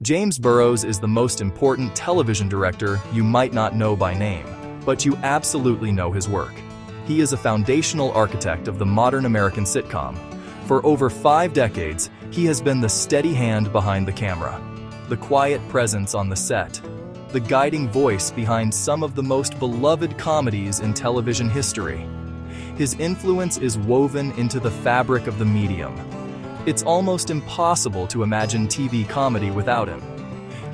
James Burrows is the most important television director you might not know by name, but you absolutely know his work. He is a foundational architect of the modern American sitcom. For over 5 decades, he has been the steady hand behind the camera, the quiet presence on the set, the guiding voice behind some of the most beloved comedies in television history. His influence is woven into the fabric of the medium. It's almost impossible to imagine TV comedy without him.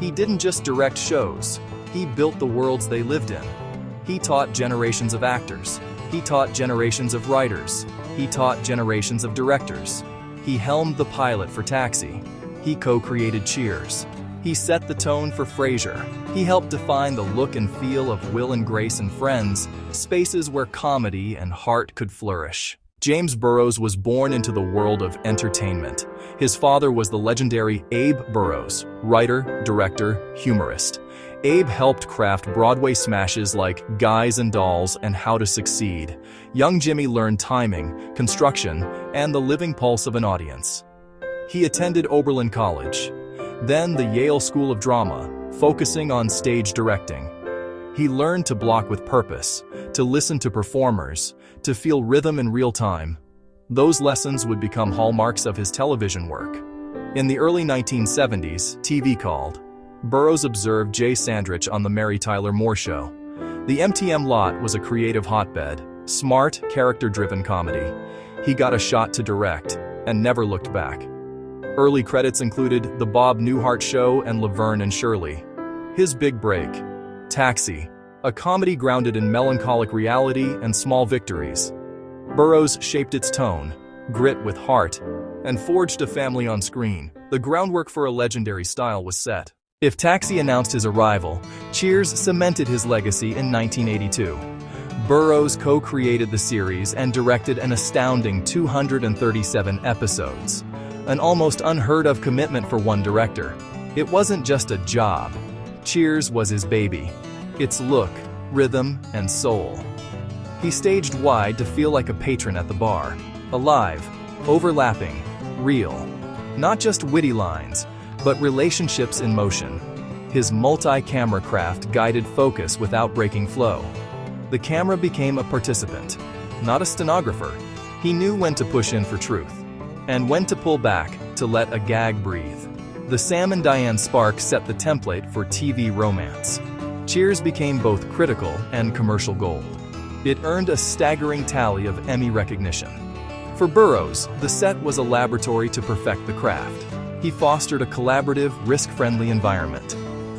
He didn't just direct shows, he built the worlds they lived in. He taught generations of actors. He taught generations of writers. He taught generations of directors. He helmed the pilot for Taxi. He co-created Cheers. He set the tone for Frasier. He helped define the look and feel of Will and Grace and Friends, spaces where comedy and heart could flourish. James Burrows was born into the world of entertainment. His father was the legendary Abe Burrows, writer, director, humorist. Abe helped craft Broadway smashes like Guys and Dolls and How to Succeed. Young Jimmy learned timing, construction, and the living pulse of an audience. He attended Oberlin College, then the Yale School of Drama, focusing on stage directing. He learned to block with purpose, to listen to performers, to feel rhythm in real time. Those lessons would become hallmarks of his television work. In the early 1970s, TV called. Burrows observed Jay Sandrich on The Mary Tyler Moore Show. The MTM lot was a creative hotbed, smart, character-driven comedy. He got a shot to direct, and never looked back. Early credits included The Bob Newhart Show and Laverne and Shirley. His big break, Taxi, a comedy grounded in melancholic reality and small victories. Burrows shaped its tone, grit with heart, and forged a family on screen. The groundwork for a legendary style was set. If Taxi announced his arrival, Cheers cemented his legacy in 1982. Burrows co-created the series and directed an astounding 237 episodes, an almost unheard-of commitment for one director. It wasn't just a job. Cheers was his baby, its look, rhythm, and soul. He staged wide to feel like a patron at the bar, alive, overlapping, real. Not just witty lines, but relationships in motion. His multi-camera craft guided focus without breaking flow. The camera became a participant, not a stenographer. He knew when to push in for truth, and when to pull back to let a gag breathe. The Sam and Diane spark set the template for TV romance. Cheers became both critical and commercial gold. It earned a staggering tally of Emmy recognition. For Burrows, the set was a laboratory to perfect the craft. He fostered a collaborative, risk-friendly environment.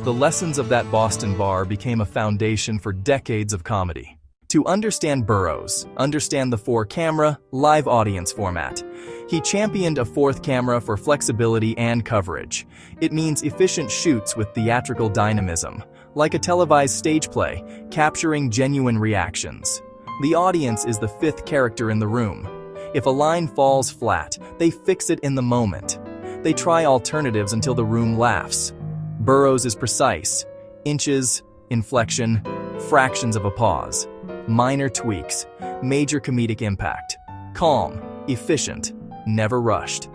The lessons of that Boston bar became a foundation for decades of comedy. To understand Burrows, understand the 4-camera, live audience format. He championed a 4th camera for flexibility and coverage. It means efficient shoots with theatrical dynamism, like a televised stage play, capturing genuine reactions. The audience is the 5th character in the room. If a line falls flat, they fix it in the moment. They try alternatives until the room laughs. Burrows is precise. Inches, inflection, fractions of a pause. Minor tweaks, major comedic impact. Calm, efficient, never rushed.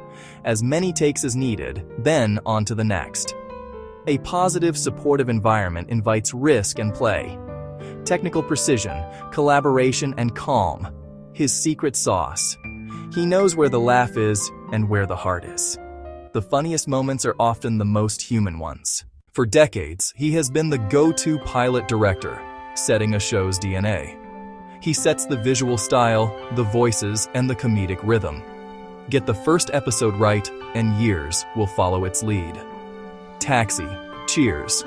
As many takes as needed, then on to the next. A positive, supportive environment invites risk and play. Technical precision, collaboration, and calm. His secret sauce. He knows where the laugh is and where the heart is. The funniest moments are often the most human ones. For decades, he has been the go-to pilot director, setting a show's DNA. He sets the visual style, the voices, and the comedic rhythm. Get the first episode right, and years will follow its lead. Taxi, Cheers,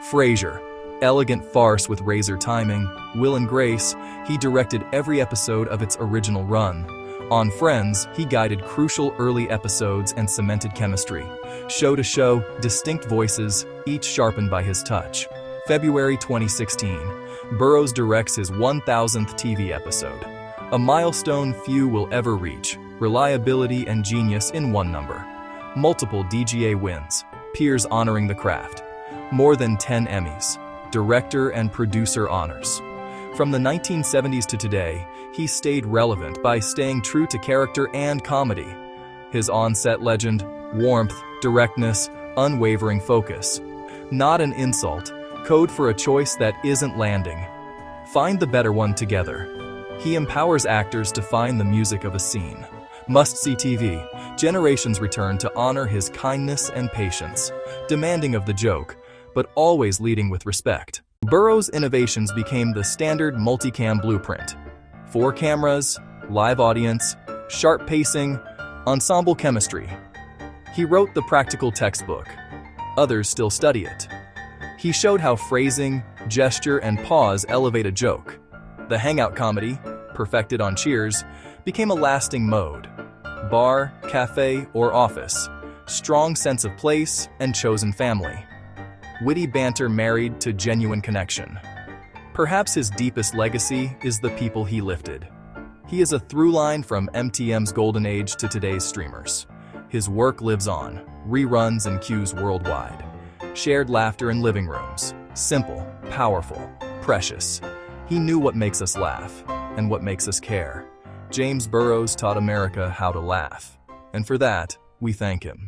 Frasier, elegant farce with razor timing. Will and Grace, he directed every episode of its original run. On Friends, he guided crucial early episodes and cemented chemistry. Show to show, distinct voices, each sharpened by his touch. February 2016, Burrows directs his 1000th TV episode. A milestone few will ever reach, reliability and genius in one number. Multiple DGA wins, peers honoring the craft. More than 10 Emmys, director and producer honors. From the 1970s to today, he stayed relevant by staying true to character and comedy. His on-set legend, warmth, directness, unwavering focus. Not an insult, code for a choice that isn't landing. Find the better one together. He empowers actors to find the music of a scene. Must-see TV. Generations return to honor his kindness and patience, demanding of the joke, but always leading with respect. Burrows' innovations became the standard multicam blueprint. 4 cameras, live audience, sharp pacing, ensemble chemistry. He wrote the practical textbook. Others still study it. He showed how phrasing, gesture, and pause elevate a joke. The hangout comedy, perfected on Cheers, became a lasting mode. Bar, cafe, or office. Strong sense of place and chosen family. Witty banter married to genuine connection. Perhaps his deepest legacy is the people he lifted. He is a through line from MTM's golden age to today's streamers. His work lives on, reruns and cues worldwide. Shared laughter in living rooms. Simple, powerful, precious. He knew what makes us laugh and what makes us care. James Burrows taught America how to laugh, and for that, we thank him.